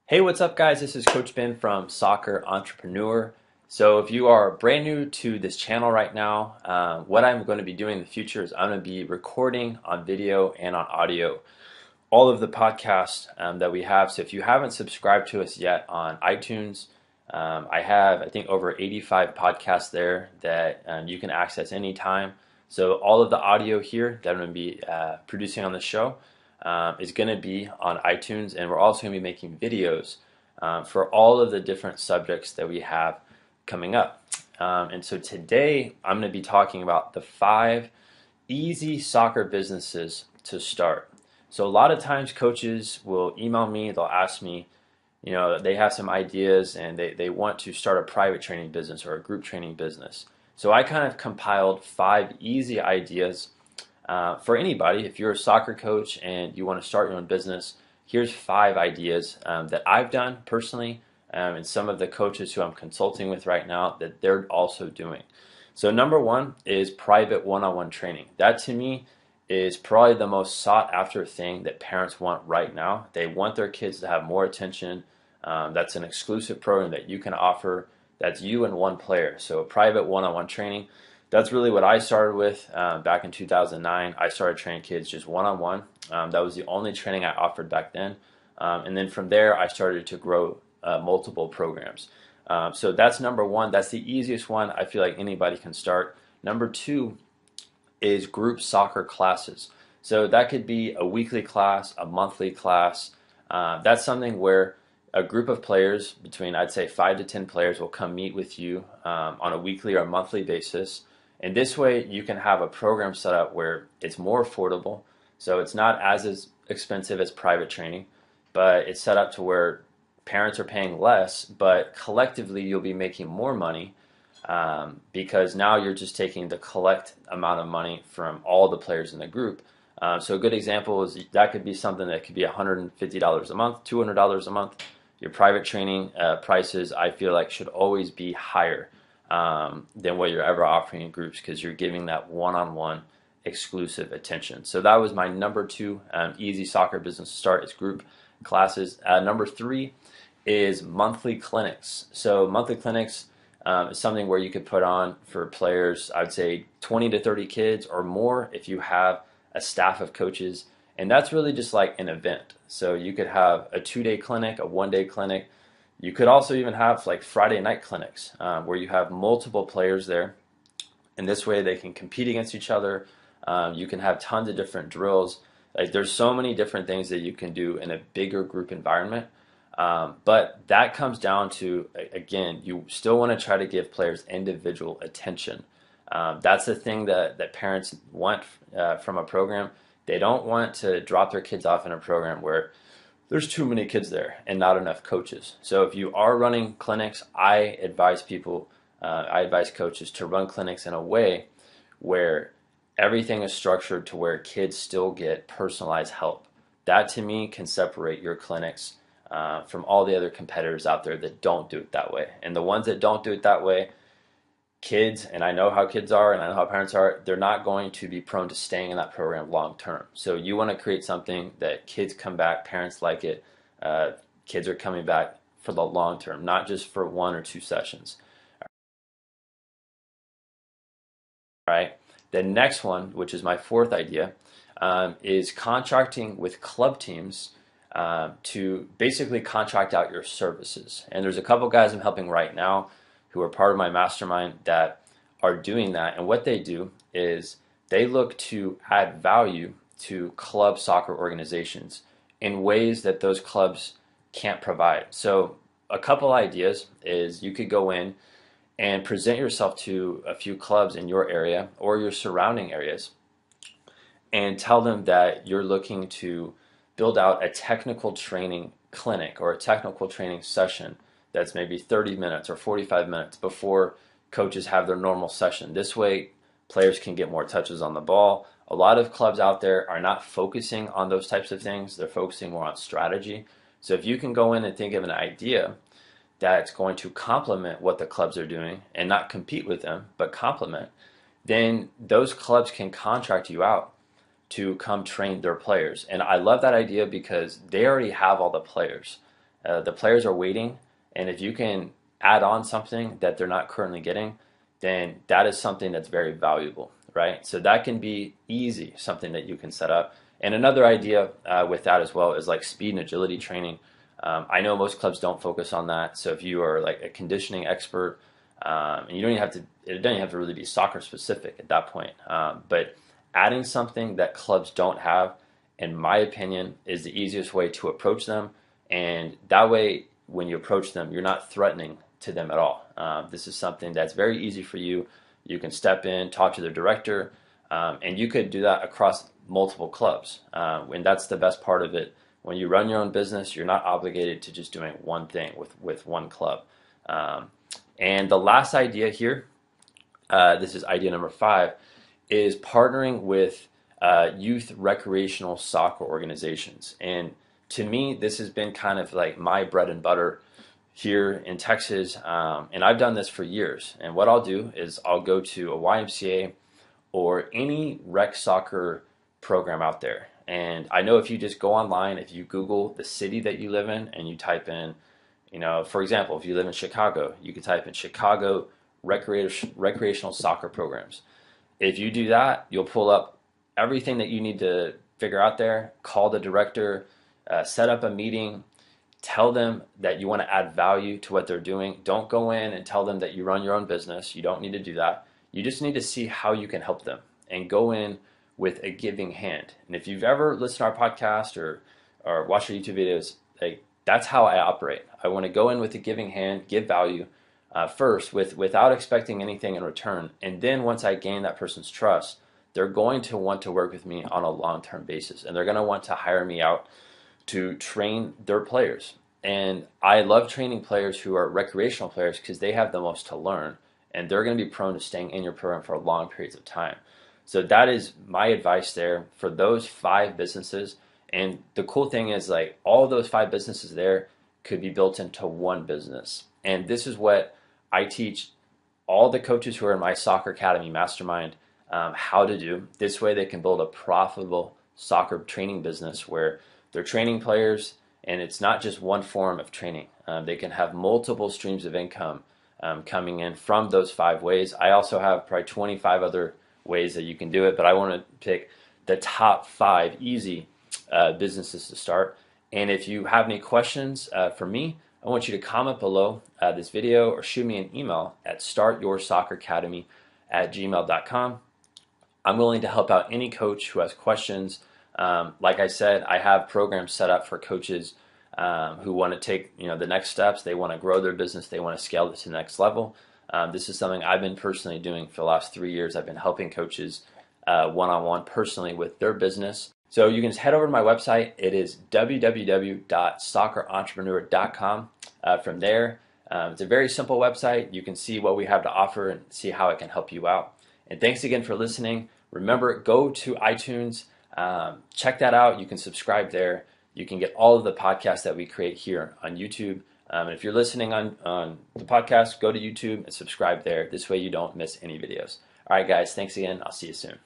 Hey, what's up, guys? This is Coach Ben from Soccer Entrepreneur. So, if you are brand new to this channel right now, what I'm going to be doing in the future is I'm going to be recording on video and on audio all of the podcasts that we have. So, if you haven't subscribed to us yet on iTunes, I have, I think, over 85 podcasts there that you can access anytime. So, all of the audio here that I'm going to be producing on the show is going to be on iTunes, and we're also going to be making videos for all of the different subjects that we have coming up. And so today I'm going to be talking about the 5 easy soccer businesses to start. So a lot of times coaches will email me, they'll ask me, they have some ideas and they want to start a private training business or a group training business. So I kind of compiled 5 easy ideas for anybody. If you're a soccer coach and you want to start your own business, here's 5 ideas that I've done personally, and some of the coaches who I'm consulting with right now that they're also doing. So number 1 is private one-on-one training. That to me is probably the most sought after thing that parents want right now. They want their kids to have more attention. That's an exclusive program that you can offer. That's you and one player. So private one-on-one training. That's really what I started with back in 2009. I started training kids just one-on-one. That was the only training I offered back then. And then from there, I started to grow multiple programs. So that's number 1. That's the easiest one. I feel like anybody can start. Number 2 is group soccer classes. So that could be a weekly class, a monthly class. That's something where a group of players, between I'd say 5 to 10 players, will come meet with you on a weekly or monthly basis. And this way you can have a program set up where it's more affordable. So it's not as expensive as private training, but it's set up to where parents are paying less, but collectively you'll be making more money because now you're just taking the collect amount of money from all the players in the group. So a good example is that could be something that could be $150 a month, $200 a month. Your private training prices, I feel like, should always be higher than what you're ever offering in groups because you're giving that one-on-one exclusive attention. So that was my number 2 easy soccer business to start is group classes. Number 3 is monthly clinics. So monthly clinics is something where you could put on for players, I would say 20 to 30 kids or more if you have a staff of coaches. And that's really just like an event. So you could have a 2-day clinic, a 1-day clinic. You could also even have like Friday night clinics where you have multiple players there. And this way they can compete against each other. You can have tons of different drills. Like there's so many different things that you can do in a bigger group environment. But that comes down to, again, you still want to try to give players individual attention. That's the thing that parents want from a program. They don't want to drop their kids off in a program where there's too many kids there and not enough coaches. So if you are running clinics, I advise coaches to run clinics in a way where everything is structured to where kids still get personalized help. That to me can separate your clinics from all the other competitors out there that don't do it that way. And the ones that don't do it that way, kids, and I know how kids are and I know how parents are, they're not going to be prone to staying in that program long term. So you want to create something that kids come back, parents like it, kids are coming back for the long term, not just for 1 or 2 sessions. All right. The next one, which is my 4th idea, is contracting with club teams to basically contract out your services. And there's a couple guys I'm helping right now who are part of my mastermind that are doing that. And what they do is they look to add value to club soccer organizations in ways that those clubs can't provide. So a couple ideas is you could go in and present yourself to a few clubs in your area or your surrounding areas and tell them that you're looking to build out a technical training clinic or a technical training session that's maybe 30 minutes or 45 minutes before coaches have their normal session. This way, players can get more touches on the ball. A lot of clubs out there are not focusing on those types of things. They're focusing more on strategy. So if you can go in and think of an idea that's going to complement what the clubs are doing and not compete with them, but complement, then those clubs can contract you out to come train their players. And I love that idea because they already have all the players. The players are waiting, and if you can add on something that they're not currently getting, then that is something that's very valuable, right? So that can be easy, something that you can set up. And another idea with that as well is like speed and agility training. I know most clubs don't focus on that. So if you are like a conditioning expert, and you don't even have to, it doesn't have to really be soccer specific at that point. But adding something that clubs don't have, in my opinion, is the easiest way to approach them. And that way, when you approach them, you're not threatening to them at all. This is something that's very easy for you. You can step in, talk to the director, and you could do that across multiple clubs. And that's the best part of it. When you run your own business, you're not obligated to just doing one thing with one club. And the last idea here, this is idea number 5, is partnering with youth recreational soccer organizations. And to me, this has been kind of like my bread and butter here in Texas, and I've done this for years. And what I'll do is I'll go to a YMCA or any rec soccer program out there. And I know if you just go online, if you Google the city that you live in and you type in, for example, if you live in Chicago, you can type in Chicago recreational soccer programs. If you do that, you'll pull up everything that you need to figure out there, call the director, set up a meeting, tell them that you want to add value to what they're doing. Don't go in and tell them that you run your own business. You don't need to do that. You just need to see how you can help them and go in with a giving hand. And if you've ever listened to our podcast or watched our YouTube videos, that's how I operate. I want to go in with a giving hand, give value first without expecting anything in return. And then once I gain that person's trust, they're going to want to work with me on a long-term basis. And they're going to want to hire me out to train their players. And I love training players who are recreational players because they have the most to learn. And they're going to be prone to staying in your program for long periods of time. So that is my advice there for those 5 businesses. And the cool thing is, like, all those 5 businesses there could be built into one business. And this is what I teach all the coaches who are in my Soccer Academy Mastermind how to do. This way they can build a profitable soccer training business where they're training players and it's not just one form of training. They can have multiple streams of income coming in from those 5 ways. I also have probably 25 other ways that you can do it, but I want to pick the top 5 easy businesses to start. And if you have any questions for me, I want you to comment below this video or shoot me an email at startyoursocceracademy@gmail.com. I'm willing to help out any coach who has questions. Like I said, I have programs set up for coaches who want to take the next steps. They want to grow their business. They want to scale it to the next level. This is something I've been personally doing for the last 3 years. I've been helping coaches one-on-one personally with their business. So you can just head over to my website. It is www.soccerentrepreneur.com. From there, it's a very simple website. You can see what we have to offer and see how it can help you out. And thanks again for listening. Remember, go to iTunes, check that out. You can subscribe there. You can get all of the podcasts that we create here on YouTube. And if you're listening on the podcast, go to YouTube and subscribe there. This way you don't miss any videos. All right, guys, thanks again. I'll see you soon.